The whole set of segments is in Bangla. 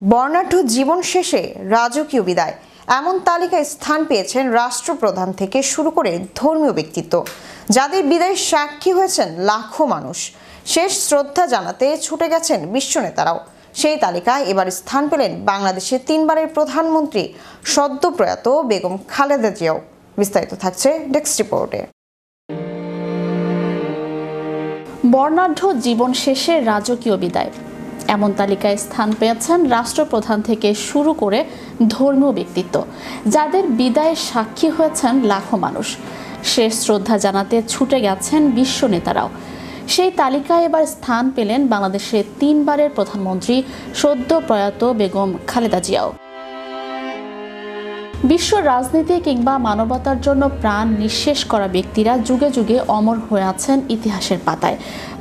বর্ণাঢ্য জীবন শেষে রাজকীয় বিদায় এমন তালিকায় স্থান পেয়েছেন রাষ্ট্রপ্রধান থেকে শুরু করে ধর্মীয় ব্যক্তিত্ব, যাদের বিদায়ের সাক্ষী হয়েছেন লাখো মানুষ। শেষ শ্রদ্ধা জানাতে ছুটে গেছেন বিশ্ব নেতারাও। সেই তালিকায় এবার স্থান পেলেন বাংলাদেশের তিনবারের প্রধানমন্ত্রী সদ্য প্রয়াত বেগম খালেদা জিয়াও। বিস্তারিত থাকছে ডেস্ক রিপোর্টে। বর্ণাঢ্য জীবন শেষে রাজকীয় বিদায় এমন তালিকায় স্থান পেয়েছেন রাষ্ট্রপ্রধান থেকে শুরু করে ধর্মীয় ব্যক্তিত্ব, যাদের বিদায়ের সাক্ষী হয়েছেন লাখো মানুষ। শেষ শ্রদ্ধা জানাতে ছুটে গেছেন বিশ্ব নেতারাও। সেই তালিকায় এবার স্থান পেলেন বাংলাদেশের তিনবারের প্রধানমন্ত্রী সদ্য প্রয়াত বেগম খালেদা জিয়াও। বিশ্ব রাজনীতি কিংবা মানবতার জন্য প্রাণ নিঃশেষ করা ব্যক্তিরা যুগে যুগে অমর হয়ে আছেন ইতিহাসের পাতায়।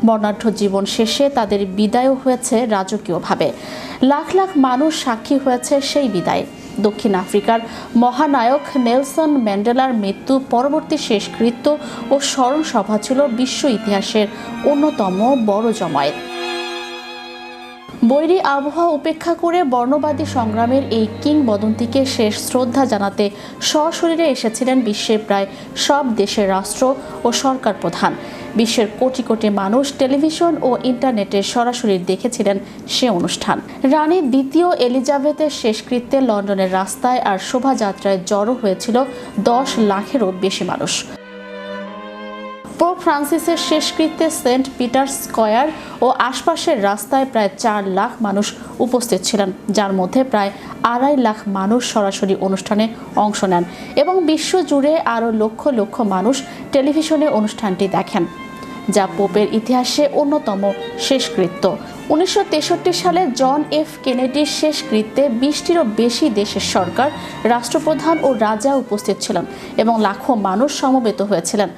বর্ণাঢ্য জীবন শেষে তাদের বিদায়ও হয়েছে রাজকীয়ভাবে। লাখ লাখ মানুষ সাক্ষী হয়েছে সেই বিদায়। দক্ষিণ আফ্রিকার মহানায়ক নেলসন ম্যান্ডেলার মৃত্যু পরবর্তী শেষকৃত্য ও স্মরণ সভা ছিল বিশ্ব ইতিহাসের অন্যতম বড় জমায়েত। বৈরী আবহাওয়া উপেক্ষা করে বর্ণবাদী সংগ্রামের এই কিংবদন্তিকে শেষ শ্রদ্ধা জানাতে সশরীরে এসেছিলেন বিশ্বের প্রায় সব দেশের রাষ্ট্র ও সরকার প্রধান। বিশ্বের কোটি কোটি মানুষ টেলিভিশন ও ইন্টারনেটে সরাসরি দেখেছিলেন সে অনুষ্ঠান। রানী দ্বিতীয় এলিজাবেথের শেষকৃত্যে লন্ডনের রাস্তায় আর শোভাযাত্রায় জড়ো হয়েছিল 10 লাখেরও বেশি মানুষ। পোপ ফ্রান্সিসের শেষকৃত্যে সেন্ট পিটার্স স্কয়ার ও আশপাশের রাস্তায় প্রায় 4 লাখ মানুষ উপস্থিত ছিলেন, যার মধ্যে প্রায় 2.5 লাখ মানুষ সরাসরি অনুষ্ঠানে অংশ নেন এবং বিশ্বজুড়ে আরও লক্ষ লক্ষ মানুষ টেলিভিশনে অনুষ্ঠানটি দেখেন, যা পোপের ইতিহাসে অন্যতম শেষকৃত্য। 1963 সালে জন এফ কেনেডির শেষকৃত্যে 20টিরও বেশি দেশের সরকার, রাষ্ট্রপ্রধান ও রাজা উপস্থিত ছিলেন এবং লাখো মানুষ সমবেত হয়েছিলেন।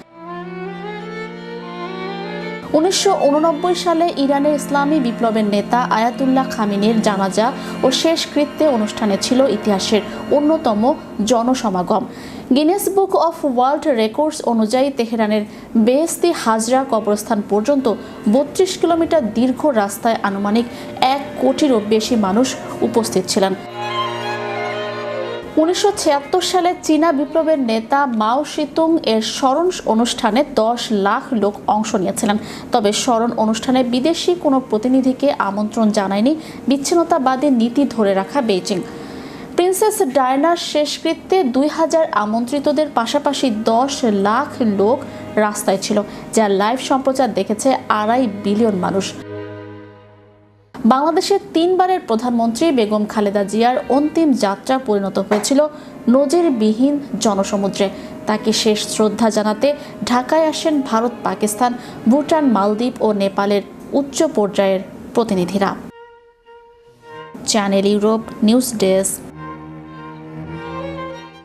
1989 সালে ইরানের ইসলামী বিপ্লবের নেতা আয়াতুল্লাহ খামেনির জানাজা ও শেষকৃত্যে অনুষ্ঠানে ছিল ইতিহাসের অন্যতম জনসমাগম। Guinness book of world records অনুযায়ী তেহরানের বেহেশতি হাজরা কবরস্থান পর্যন্ত 32 কিলোমিটার দীর্ঘ রাস্তায় আনুমানিক 1 কোটিরও বেশি মানুষ উপস্থিত ছিলেন। 1976 সালে চীনা বিপ্লবের নেতা মাও সিতুং এর স্মরণ অনুষ্ঠানে 10 লাখ লোক অংশ নিয়েছিলেন। তবে স্মরণ অনুষ্ঠানে বিদেশি কোনো প্রতিনিধিকে আমন্ত্রণ জানায়নি বিচ্ছিন্নতাবাদী নীতি ধরে রাখা বেইজিং। প্রিন্সেস ডায়ানার শেষকৃত্যে 2000 আমন্ত্রিতদের পাশাপাশি 10 লাখ লোক রাস্তায় ছিল, যার লাইভ সম্প্রচার দেখেছে 2.5 বিলিয়ন মানুষ। বাংলাদেশের তিনবারের প্রধানমন্ত্রী বেগম খালেদা জিয়ার অন্তিম যাত্রা পরিণত হয়েছিল নজিরবিহীন জনসমুদ্রে। তাকে শেষ শ্রদ্ধা জানাতে ঢাকায় আসেন ভারত, পাকিস্তান, ভুটান, মালদ্বীপ ও নেপালের উচ্চ পর্যায়ের প্রতিনিধিরা। Channel Europe news desk.